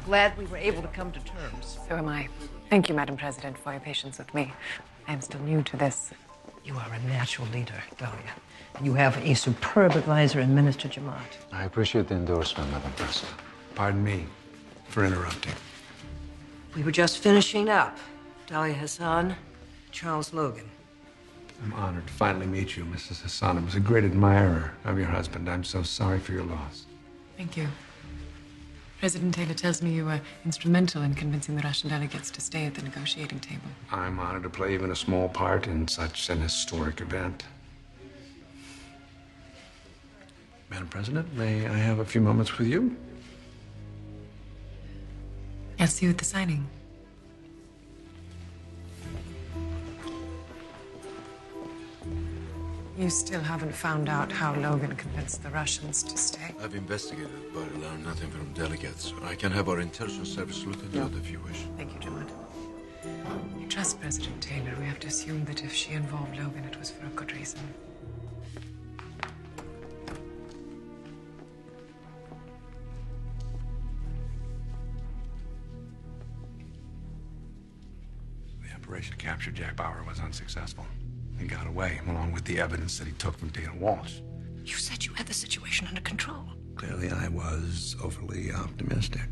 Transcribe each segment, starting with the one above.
glad we were able to come to terms. So am I. Thank you, Madam President, for your patience with me. I am still new to this. You are a natural leader, Dalia. You have a superb advisor in Minister Jamot. I appreciate the endorsement, Madam President. Pardon me for interrupting. We were just finishing up. Dalia Hassan, Charles Logan. I'm honored to finally meet you, Mrs. Hassan. I was a great admirer of your husband. I'm so sorry for your loss. Thank you. President Taylor tells me you were instrumental in convincing the Russian delegates to stay at the negotiating table. I'm honored to play even a small part in such an historic event. Madam President, may I have a few moments with you? I'll see you at the signing. You still haven't found out how Logan convinced the Russians to stay? I've investigated, but learned nothing from delegates. I can have our intelligence service look into it if you wish. Thank you, Jamot. You trust President Taylor. We have to assume that if she involved Logan, it was for a good reason. The operation to capture Jack Bauer was unsuccessful. He got away, along with the evidence that he took from Dana Walsh. You said you had the situation under control. Clearly, I was overly optimistic.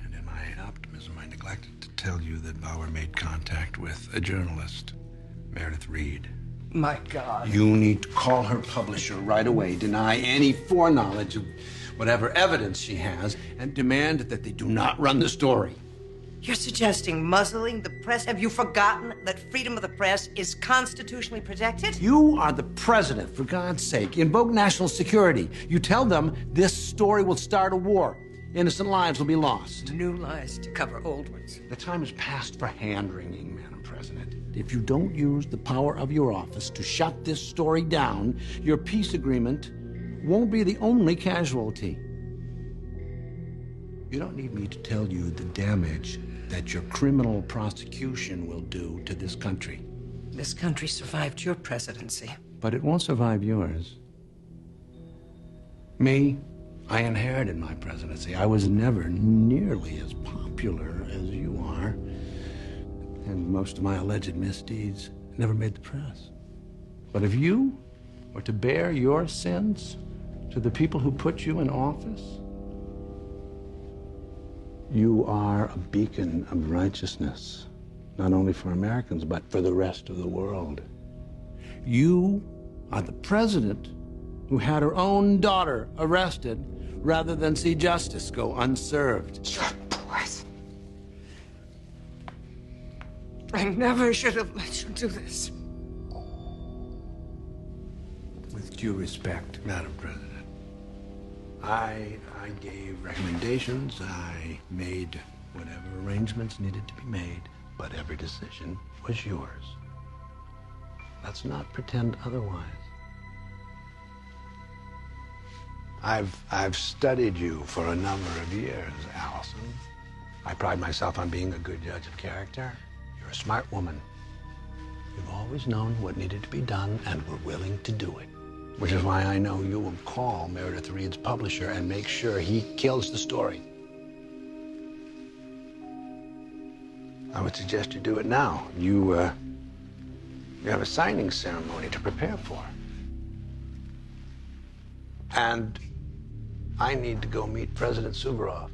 And in my optimism, I neglected to tell you that Bauer made contact with a journalist, Meredith Reed. My God. You need to call her publisher right away, deny any foreknowledge of whatever evidence she has, and demand that they do not run the story. You're suggesting muzzling the press? Have you forgotten that freedom of the press is constitutionally protected? You are the president, for God's sake. Invoke national security. You tell them this story will start a war. Innocent lives will be lost. New lies to cover old ones. The time is past for hand-wringing, Madam President. If you don't use the power of your office to shut this story down, your peace agreement won't be the only casualty. You don't need me to tell you the damage that your criminal prosecution will do to this country. This country survived your presidency. But it won't survive yours. Me, I inherited my presidency. I was never nearly as popular as you are. And most of my alleged misdeeds never made the press. But if you were to bear your sins to the people who put you in office, you are a beacon of righteousness, not only for Americans, but for the rest of the world. You are the president who had her own daughter arrested rather than see justice go unserved. You're poison. I never should have let you do this. With due respect, Madam President, I gave recommendations, I made whatever arrangements needed to be made, but every decision was yours. Let's not pretend otherwise. I've studied you for a number of years, Allison. I pride myself on being a good judge of character. You're a smart woman. You've always known what needed to be done and were willing to do it. Which is why I know you will call Meredith Reed's publisher and make sure he kills the story. I would suggest you do it now. You have a signing ceremony to prepare for. And I need to go meet President Suvorov.